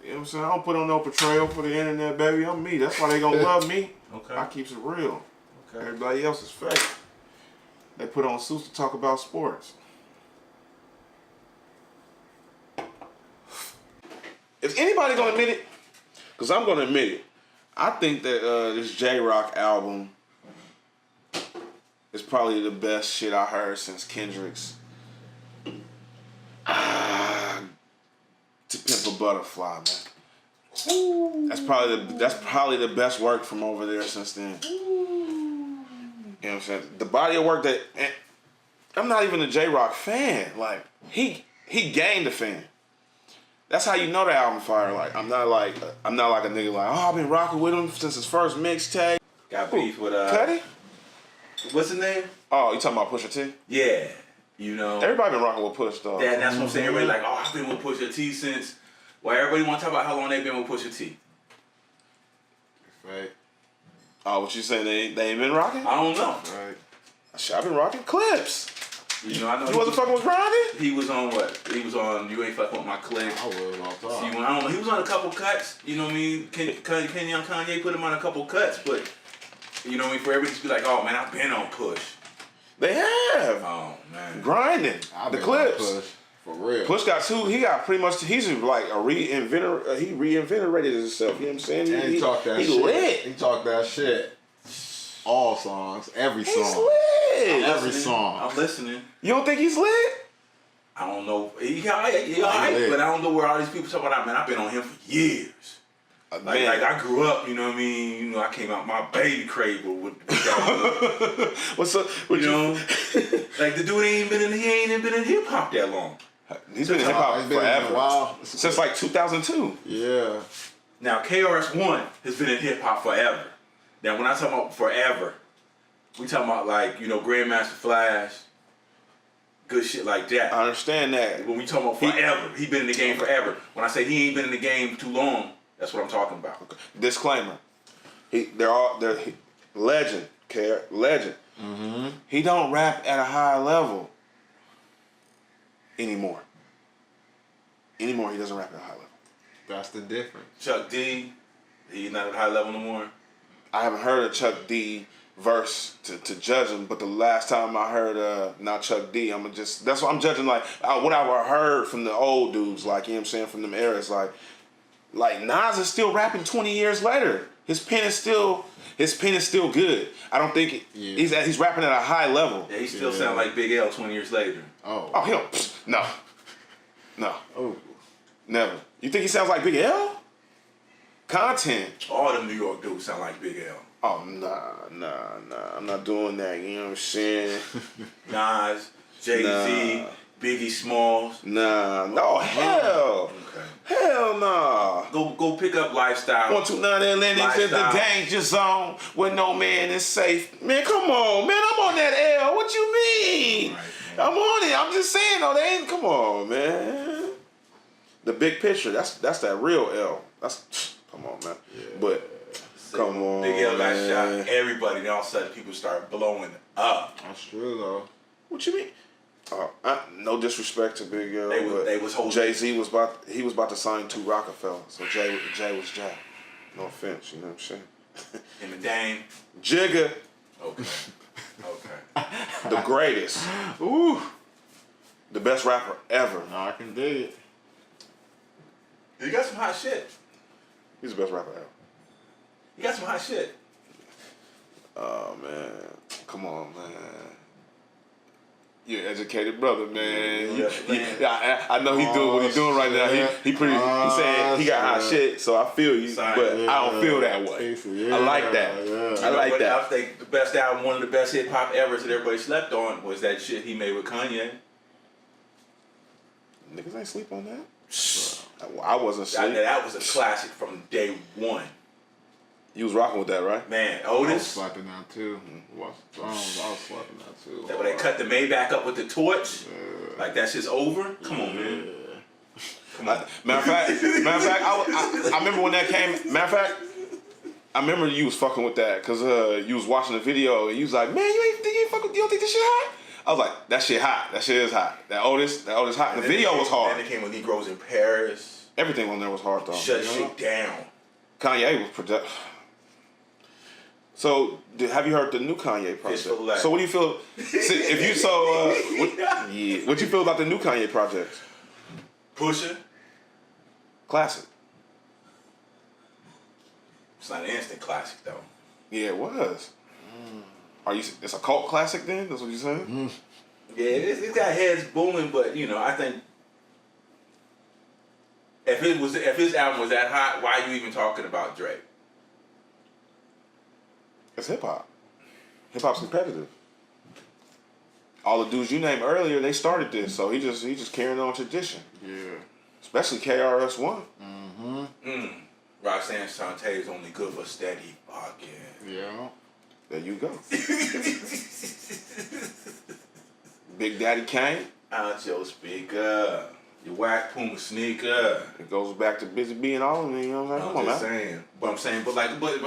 You know what I'm saying? I don't put on no portrayal for the internet, baby. I'm me. That's why they gonna love me. Okay. I keeps it real. Okay. Everybody else is fake. They put on suits to talk about sports. Is anybody gonna admit it? Because I'm gonna admit it. I think that this J-Rock album is probably the best shit I heard since Kendrick's To Pimp a Butterfly, man. Ooh. That's probably the best work from over there since then. Ooh. You know what I'm saying? The body of work that I'm not even a J-Rock fan. Like he gained a fan. That's how you know the album fire. Like I'm not like a nigga like, oh, I've been rocking with him since his first mixtape. Got beef with Cuddy? What's his name? Oh, you talking about Pusha T? Yeah. You know. Everybody been rocking with Push though. That's what I'm saying. Everybody like, oh, I've been with Pusha T since. Well, everybody want to talk about how long they've been with Pusha T. Right. Oh, what you saying? They ain't been rocking? I don't know. Right. Shit, I've been rocking clips. You know, I know. You wasn't fucking with Grinding? He was on what? He was on You Ain't Fucking With My Click. I was on top. See, I don't know. He was on a couple cuts. You know what I mean? Kanye put him on a couple cuts, but you know what I mean? For everybody to be like, oh man, I've been on Push. They have. Oh man. Grinding. The clips. Push, for real. Push got two. He got pretty much. He's like a reinventor. He reinvigorated himself. You know what I'm saying? And he talked that shit. He lit. He talked that shit. All songs, every song. He's lit. Every song. I'm listening. You don't think he's lit? I don't know. He alright, but I don't know where all these people talk about. Man, I've been on him for years. Like I grew up, you know what I mean? You know, I came out my baby cradle with y'all. What's up? You know? Like the dude he ain't been in hip hop that long. He's been in hip hop forever. Wow. Since like 2002. Yeah. Now KRS-One has been in hip hop forever. Now when I talk about forever, we talking about like, you know, Grandmaster Flash, good shit like that. I understand that. When we talking about forever, he been in the game forever. When I say he ain't been in the game too long, that's what I'm talking about. Okay. Disclaimer. They're legend. Legend. Mm-hmm. He don't rap at a high level anymore. He doesn't rap at a high level. That's the difference. Chuck D, he's not at a high level no more. I haven't heard a Chuck D verse to judge him, but the last time I heard not Chuck D, that's what I'm judging, like what I heard from the old dudes, like, you know what I'm saying, from them eras, like Nas is still rapping 20 years later. His pen is still good. I don't think he's rapping at a high level. Yeah, he still sound like Big L 20 years later. Oh, he don't. No. Oh, Never. You think he sounds like Big L? Content. All them New York dudes sound like Big L. Oh, nah. I'm not doing that, you know what I'm saying? Nas, Jay-Z, Biggie Smalls. Nah, no, hell. Okay. Hell nah. Go pick up Lifestyle. 129 Atlantic is the danger zone where no man is safe. Man, come on, man. I'm on that L. What you mean? Right, I'm on it. I'm just saying, though, they ain't. Come on, man. The big picture. That's that real L. Come on, man. Yeah. But come on, Big L got man. shot. Everybody. Then all of a sudden, people start blowing up. that's true though. What you mean? No disrespect to Big L, They was holding. Jay-Z was about to sign to Rockefeller, so Jay was Jack. No offense, you know what I'm saying? Him and Dame. Jigga. Okay. The greatest. Ooh. The best rapper ever. No, I can dig it. You got some hot shit. He's the best rapper ever. You got some hot shit. Oh, man. Come on, man. You're an educated brother, man. I know he's doing what he's doing right now. He saying he got hot shit, so I feel you, but I don't feel that way. I like that. I like that. I think the best album, one of the best hip hop ever that everybody slept on, was that shit he made with Kanye. Niggas ain't sleep on that. I wasn't sleep. That was a classic from day one. You was rocking with that, right? Man, I was Otis. slapping that too. I was slapping that too. That when they cut the Maybach up with the torch, like that shit's over. Come on, man. Come on. Matter of fact, I remember when that came. Matter of fact, I remember you was fucking with that because you was watching the video and you was like, man, you don't think this shit hot? I was like, that shit hot. That shit is hot. That Otis hot. The video was hard. And it came with Negroes in Paris. Everything on there was hard though. Shut shit down. Kanye was productive. So, have you heard the new Kanye project? So, what do you feel? If you saw, what you feel about the new Kanye project? PUSHA? Classic. It's not an instant classic though. Yeah, it was. Are you? It's a cult classic then? That's what you're saying? Yeah, it's got heads booming, but you know, I think if his album was that hot, why are you even talking about Drake? It's hip hop. Hip hop's competitive. All the dudes you named earlier, they started this, so he just carrying on tradition. Yeah. Especially KRS-One. Roxanne Shante is only good for steady fucking. Yeah. There you go. Big Daddy Kane. Out your speaker. Your whack Puma sneaker. It goes back to Busy Bee and all of them, you know what I'm saying? Come on, man. Saying. But I'm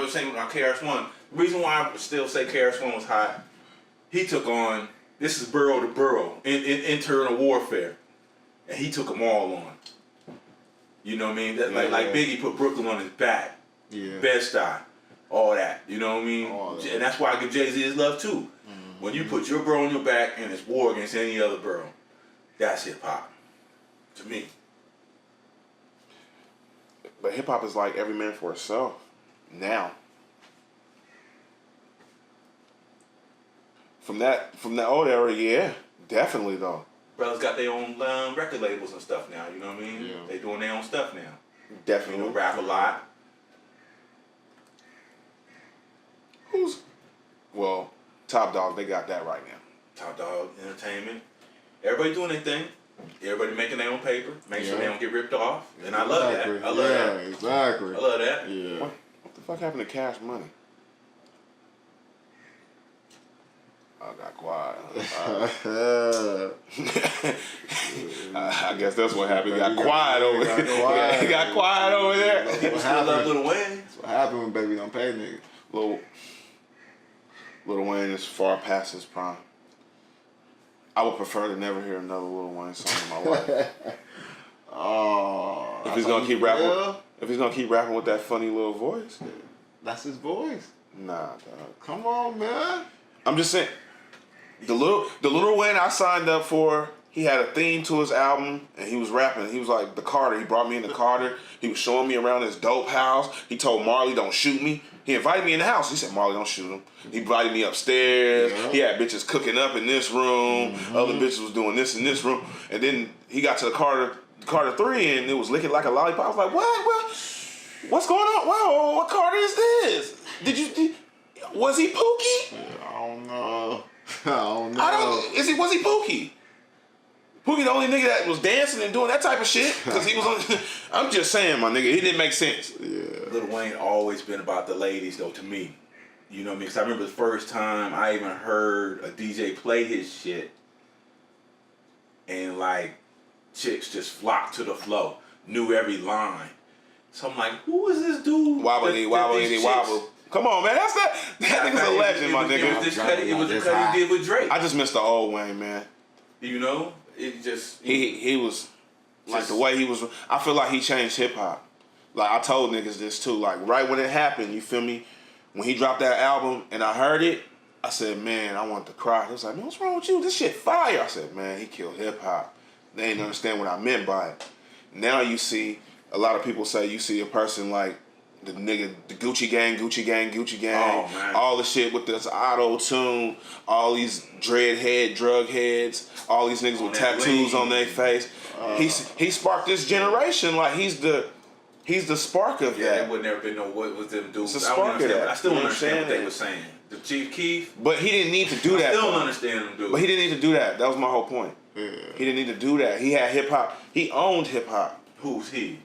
saying about KRS-One, the reason why I still say KRS-One was hot, he took on, this is borough to borough, internal warfare. And he took them all on. You know what I mean? Like Biggie put Brooklyn on his back. Yeah. Bed-Stuy. All that. You know what I mean? And that's why I give Jay-Z his love too. When you put your bro on your back and it's war against any other bro, that's hip-hop. To me. But hip-hop is like every man for himself. Now. From that old era, yeah. Definitely, though. Brothers got their own record labels and stuff now, you know what I mean? Yeah. They doing their own stuff now. Definitely. You know, rap a lot. Well, Top Dog, they got that right now. Top Dog Entertainment. Everybody doing their thing. Everybody making their own paper. Make sure they don't get ripped off. And I love that. I love that. Exactly. I love that. Yeah. What the fuck happened to Cash Money? I got quiet. I guess that's what happened. He got quiet over there. He got quiet over there. People still love Lil Wayne. That's what happened when baby don't pay niggas. Lil Wayne is far past his prime. I would prefer to never hear another Lil Wayne song in my life. Oh. If he's gonna keep rapping with that funny little voice, that's his voice. nah, dog. Come on, man. I'm just saying, the little Wayne I signed up for, he had a theme to his album, and he was rapping. He was like the Carter. He brought me into Carter. He was showing me around his dope house. He told Marley, "Don't shoot me." He invited me in the house. He said, "Marley, don't shoot him." He invited me upstairs. Yeah. He had bitches cooking up in this room. Other bitches was doing this in this room. And then he got to the Carter 3, and it was licking like a lollipop. I was like, what's going on? Wow, what Carter is this? Was he Pookie? I don't know. Was he Pookie? Pookie the only nigga that was dancing and doing that type of shit? Because he was on, I'm just saying, my nigga, he didn't make sense. Yeah. Lil Wayne always been about the ladies though, to me. You know what I mean? Because I remember the first time I even heard a DJ play his shit, and like chicks just flocked to the flow, knew every line. So I'm like, who is this dude? Wobbly, wobble. Come on, man. That nigga's a legend, my nigga. It was the cut he did with Drake. I just missed the old Wayne, man. You know? It just... He was... Like, the way he was... I feel like he changed hip-hop. Like, I told niggas this, too. Like, right when it happened, you feel me? When he dropped that album and I heard it, I said, man, I wanted to cry. He was like, man, what's wrong with you? This shit fire. I said, man, he killed hip-hop. They didn't understand what I meant by it. Now you see... A lot of people say you see a person like the nigga, the Gucci gang, Oh, man. all the shit with this auto-tune, all these dreadhead, drug heads, all these niggas with tattoos on their face. He sparked this generation. Like he's the spark of that. Yeah, it would never been no what was them dudes. It's a spark of that. I still You don't understand what understand they were saying. The Chief Keef. But he didn't need to do that. I still don't understand them dudes. But he didn't need to do that. That was my whole point. Yeah. He didn't need to do that. He had hip hop. He owned hip hop. Who's he?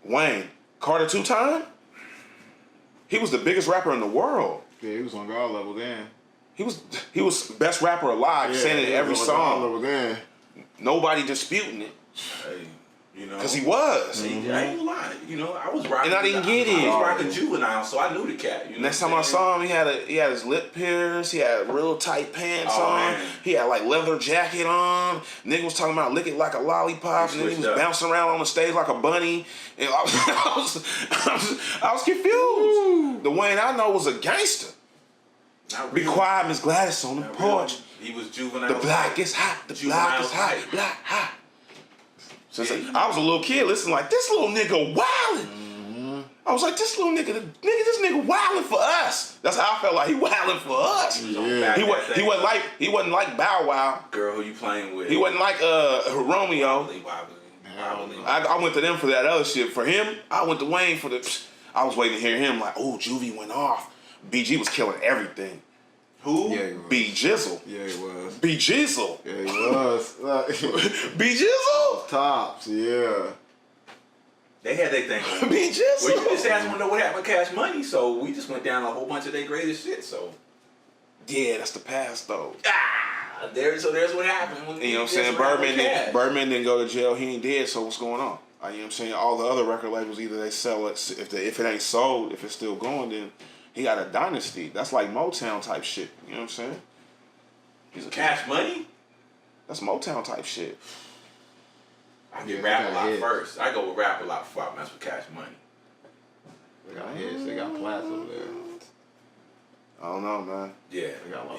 Wayne. Carter 2-time? He was the biggest rapper in the world. Yeah, he was on God level then. He was best rapper alive, saying it in every song. Level then. Nobody disputing it. Hey, You know, because he was. I ain't lying. You know, I was rocking. And I didn't get it. I was rocking Juvenile, so I knew the cat. You know Next time I saw him, he had his lip pierced. He had real tight pants on. Man. He had like leather jacket on. Nigga was talking about lick it like a lollipop, and then he was bouncing around on the stage like a bunny. And I was confused. Ooh. The Wayne I know was a gangster. Be quiet, Miss Gladys on the porch. He was Juvenile. The block is hot. The block is hot. Block hot. So I was a little kid listening like, this little nigga wildin'. I was like, this nigga wildin' for us. That's how I felt like he wildin' for us. Yeah. He wasn't like Bow Wow. Girl, who you playing with? He wasn't like Romeo. I went to them for that other shit. For him, I went to Wayne for the. I was waiting to hear him like, oh, Juvie went off. BG was killing everything. Who? Yeah, he was. B Jizzle. Yeah, he was. B Jizzle. Yeah, he was. B Jizzle. Tops. Yeah. They had their thing. B Jizzle. Well, you just asked them to know what happened with Cash Money, so we just went down a whole bunch of their greatest shit. So. Yeah, that's the past though. There's what happened. When you know what I'm saying? Birdman didn't go to jail. He ain't dead. So what's going on? You know what I'm saying? All the other record labels, either they sell it. If it ain't sold, if it's still going, then he got a dynasty. That's like Motown type shit. You know what I'm saying? He's a Cash Money? That's Motown type shit. I get Rap a Lot first. I go with Rap a Lot before I mess with Cash Money. They got hits. They got plats over there. I don't know, man. Yeah,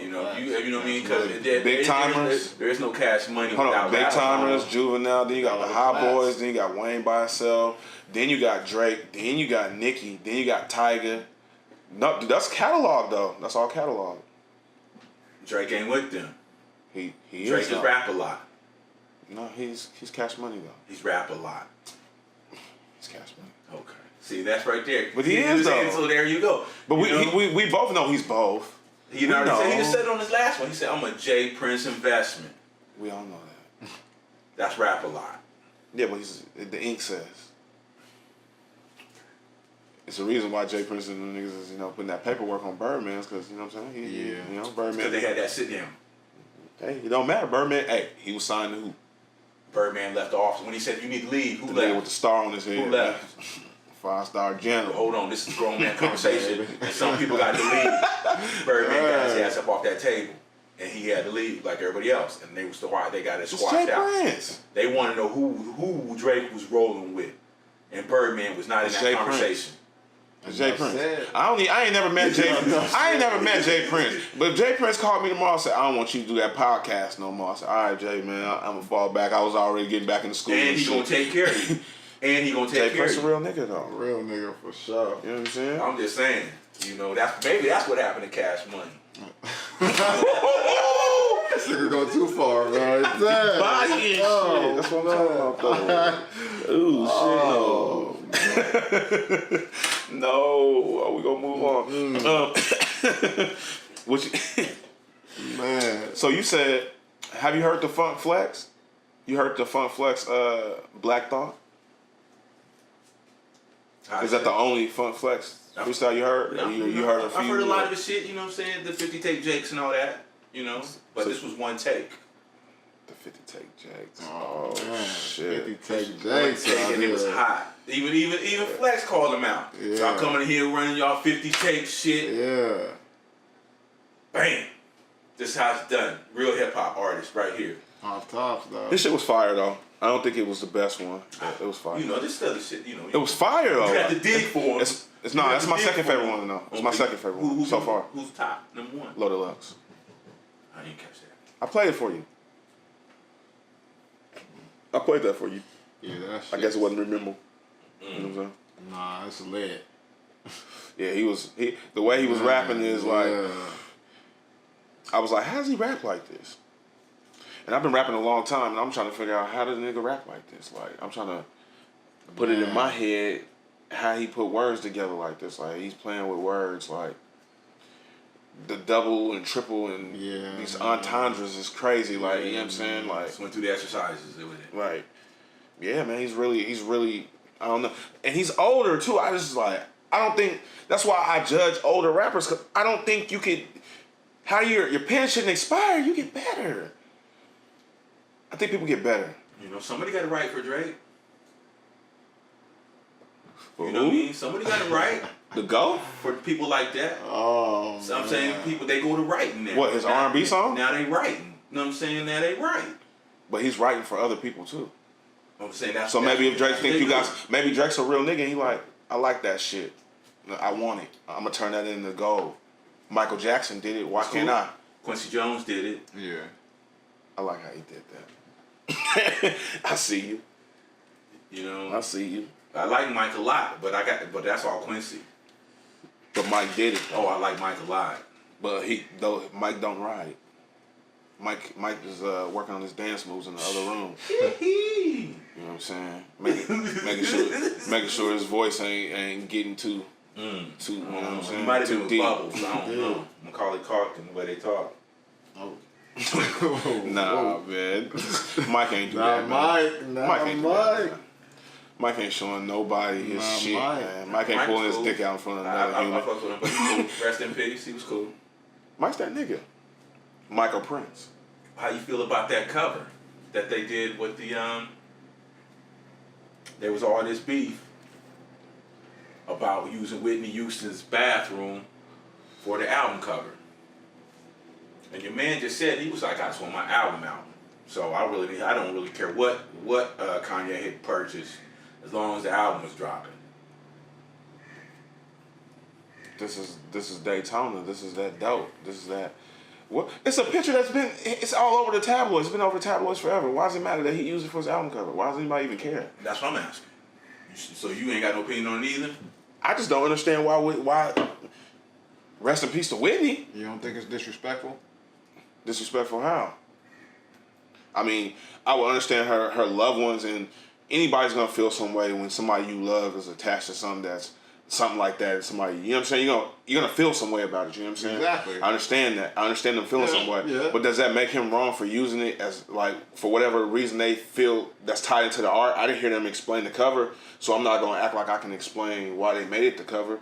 you know what I mean? Because Big Timers. There is no Cash Money. Hold on, Big Timers, Juvenile. Then you got the Hot Plats. Boys. Then you got Wayne by himself. Then you got Drake. Then you got Nicki. Then you got Tyga. No, that's catalog though. That's all catalog. Drake ain't with them. He Drake is Rap a Lot. No, he's Cash Money though. He's Rap a Lot. He's Cash Money. Okay. See, that's right there. But he is though. So there you go. But we both know he's both. He just said it on his last one. He said, "I'm a J Prince investment." We all know that. That's Rap a Lot. Yeah, but the ink says. It's the reason why Jay Prince and the niggas is, putting that paperwork on Birdman, because, you know what I'm saying? Birdman. Because they had that sit down. Hey, it don't matter. Birdman, he was signed to who? Birdman left the office. When he said, you need to leave, who the left? With the star on his head. Who left? 5-star general. Hold on, this is grown man conversation. And some people got to leave. Birdman got his ass up off that table. And he had to leave like everybody else. And they got it squashed out. Prince. They want to know who Drake was rolling with. And Birdman was not in that conversation. Jay Prince. I ain't never met Jay. I ain't never met Jay Prince. But if Jay Prince called me tomorrow and said, I don't want you to do that podcast no more. I said, all right, Jay, man, I'm gonna fall back. I was already getting back into school. And he gonna take care of you. And he gonna take care of you. Jay Prince a real nigga though. Real nigga for sure. You know what I'm saying? I'm just saying. That's what happened to Cash Money. This nigga go too far, man. Body shit. That's what I'm talking about though. Ooh, shit. No, we gonna move on. Man. So you said, have you heard the Funk Flex? You heard the Funk Flex Black Thought? Is that the only Funk Flex freestyle you heard? You heard a few? I've heard a lot of his shit, you know what I'm saying? The 50 take Jakes and all that, But this was one take. The 50 take Jakes. Oh, shit. 50 take Jakes. And it was hot. Even Flex called him out. Yeah. So I'm coming in here running y'all 50 take shit. Yeah. Bam. This is how it's done. Real hip hop artist right here. Off tops though. This shit was fire though. I don't think it was the best one. But it was fire. This other shit, It was fire though. You got to dig for him. It's not. That's my second favorite one though. It's my second favorite one so far. Who's top? Number one? Low Deluxe. I didn't catch that. I played it for you. I played that for you. Yeah, that shit. I guess it wasn't memorable. You know what I'm saying? Nah, it's lit. Yeah, the way he was rapping is like, I was like, how does he rap like this? And I've been rapping a long time, and I'm trying to figure out how does a nigga rap like this. Like, I'm trying to put it in my head how he put words together like this. Like, he's playing with words, like the double and triple and these entendres is crazy. Like, you know what I'm saying? Like, just went through the exercises with it. Right. Yeah, man, he's really, I don't know. And he's older too. I don't think, that's why I judge older rappers, because I don't think you could, how your pen shouldn't expire, you get better. I think people get better. Somebody got to write for Drake. You know what I mean? Somebody got to write. The GOAT? For people like that. Oh, so I'm saying people, they go to writing now. What, his R&B song? Now they writing. You know what I'm saying? Now they writing. But he's writing for other people too. I'm saying that's so maybe if Drake thinks you guys, do. maybe Drake's a real nigga and he like, I like that shit. I want it. I'm gonna turn that into gold. Michael Jackson did it. Why can't I? Quincy Jones did it. Yeah. I like how he did that. I see you. You know. I see you. I like Mike a lot, but that's all Quincy. But Mike did it though. Oh, I like Mike a lot. But Mike don't ride. Mike is working on his dance moves in the other room. You know what I'm saying? Making sure his voice ain't getting too you know what I'm saying? He might have been too with deep. Bubbles. I don't know. Macaulay Culkin, the way they talk. Oh. Nah, man. Mike ain't do that, man. Mike ain't do that, man. Mike ain't showing nobody his shit, man. Mike ain't pulling his dick out in front of another human. I fucked with him, but he cool. Rest in peace. He was cool. Mike's that nigga. Michael Prince. How you feel about that cover that they did with the there was all this beef about using Whitney Houston's bathroom for the album cover. And your man just said, he was like, I just want my album out. So I don't really care what Kanye had purchased as long as the album was dropping. This is Daytona. This is that dope. This is that. What? It's a picture it's all over the tabloids. It's been over the tabloids forever. Why does it matter that he used it for his album cover? Why does anybody even care? That's what I'm asking. So you ain't got no opinion on it either? I just don't understand why. Rest in peace to Whitney. You don't think it's disrespectful? Disrespectful how? I mean, I would understand her loved ones, and anybody's gonna feel some way when somebody you love is attached to something like that. Somebody, you know what I'm saying? You're gonna feel some way about it. You know what I'm saying? Exactly. I understand that. I understand them feeling some way. Yeah. But does that make him wrong for using it as like for whatever reason they feel that's tied into the art? I didn't hear them explain the cover, so I'm not gonna act like I can explain why they made it the cover.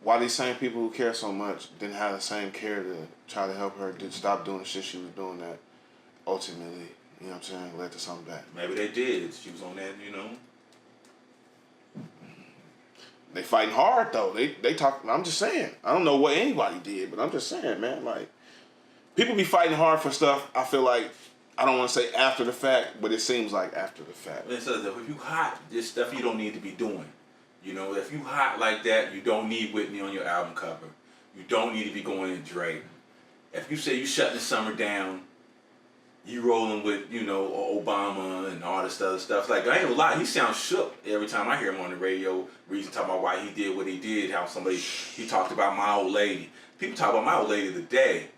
Why these same people who care so much didn't have the same care to try to help her to stop doing the shit she was doing that ultimately, you know what I'm saying, led to something bad. Maybe they did. She was on that, you know. They fighting hard though. They talk. I'm just saying. I don't know what anybody did, but I'm just saying, man. Like people be fighting hard for stuff. I feel like I don't want to say after the fact, but it seems like after the fact. It says if you hot, this stuff you don't need to be doing. You know, if you hot like that, you don't need Whitney on your album cover. You don't need to be going in Drake. If you say you shutting the summer down, you rolling with, you know, Obama and all this other stuff. Like, I ain't gonna lie, he sounds shook every time I hear him on the radio. Reason talking about why he did what he did, how he talked about my old lady. People talk about my old lady today,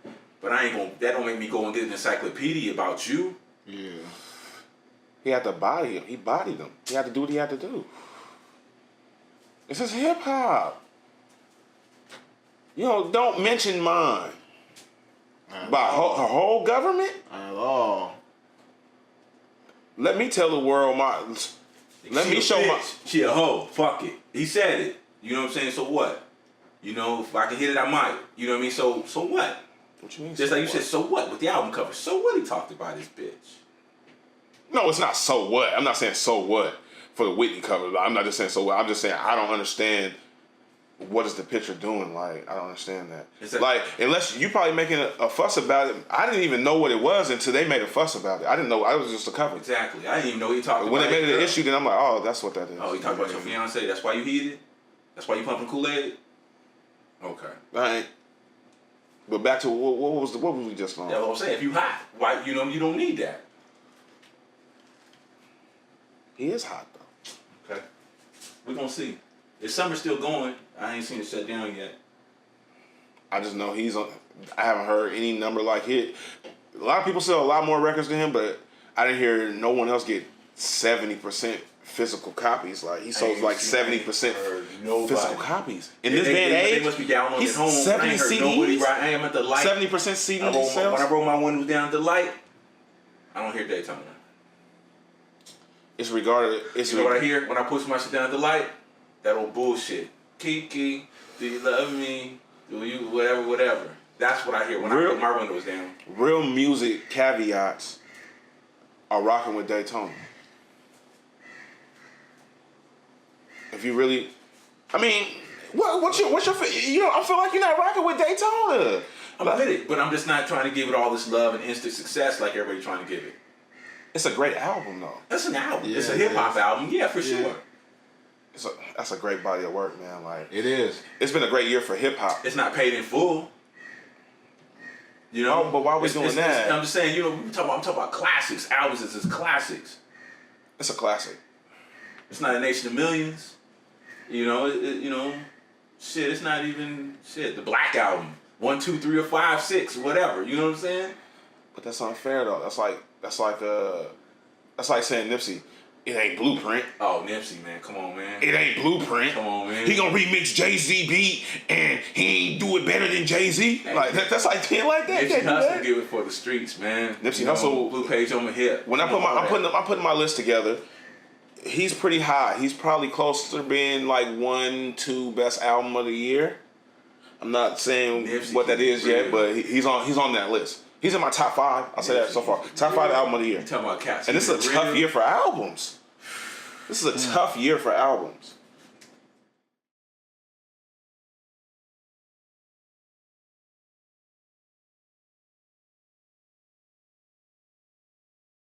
but that don't make me go and get an encyclopedia about you. Yeah. He had to body him. He bodied him. He had to do what he had to do. This is hip hop. You know, don't mention mine. By her whole government? At all. Let me tell the world She a hoe. Fuck it. He said it. You know what I'm saying? So what? You know, if I can hit it, I might. You know what I mean? So what? What you mean? Just like you said, so what? With the album cover. So what he talked about his bitch? No, it's not so what. I'm not saying so what for the Whitney cover. I'm not just saying so what. I'm just saying I don't understand what is the picture doing. Like, I don't understand that. Like, unless you probably making a fuss about it. I didn't even know what it was until they made a fuss about it. I didn't know. I was just a cover. Exactly. I didn't even know he talked about it. When they made it an issue, then I'm like, oh, that's what that is. Oh, he talked about your fiance? That's why you heated? That's why you pumping Kool-Aid? Okay. All right. But back to what was we just on? That's what I'm saying. If you hot, why you don't need that. He is hot though. Okay. We're gonna see. If summer's still going, I ain't seen it shut down yet. I just know he's on. I haven't heard any number like hit. A lot of people sell a lot more records than him, but I didn't hear no one else get 70% physical copies. Like he sold like 70% physical copies. In this day and age, they must be downloading he's at home. 70 I ain't heard CDs. nobody. I am at the light. 70% CD sales. When I roll my windows down at the light, I don't hear Daytona. It's regarded. You know what I hear when I push my shit down at the light? That old bullshit. Kiki, do you love me? Do you whatever? That's what I hear when I put my windows down. Real music caveats are rocking with Daytona. If you really, I mean, what's your I feel like you're not rocking with Daytona. I'm with it, but I'm just not trying to give it all this love and instant success like everybody trying to give it. It's a great album though. That's an album. Yeah, it's a hip hop album. Yeah, for sure. That's a great body of work, man. Like It is. it's been a great year for hip hop. It's not paid in full. You know, but why are we doing that? I'm just saying, you know, I'm talking about classics. Albums is classics. It's a classic. It's not a Nation of Millions. You know, you know, shit. It's not even shit. The Black Album, 1, 2, 3, or 5, 6, whatever. You know what I'm saying? But that's unfair though. That's like saying Nipsey. It ain't Blueprint. Oh, Nipsey, man, come on, man. It ain't Blueprint. Come on, man. He gonna remix Jay-Z beat and he ain't do it better than Jay-Z. Hey, like that's like being like that. Nipsey Hussle give it for the streets, man. Nipsey Hussle, Blue Page on my hip. When I'm putting my list together. He's pretty high. He's probably close to being like 1, 2 best album of the year. I'm not saying Nipsey what that is yet, but he's on that list. He's in my top 5. I'll say that so far. Top 5 album of the year. You talking about cats? And this is a tough year for albums. This is a tough year for albums.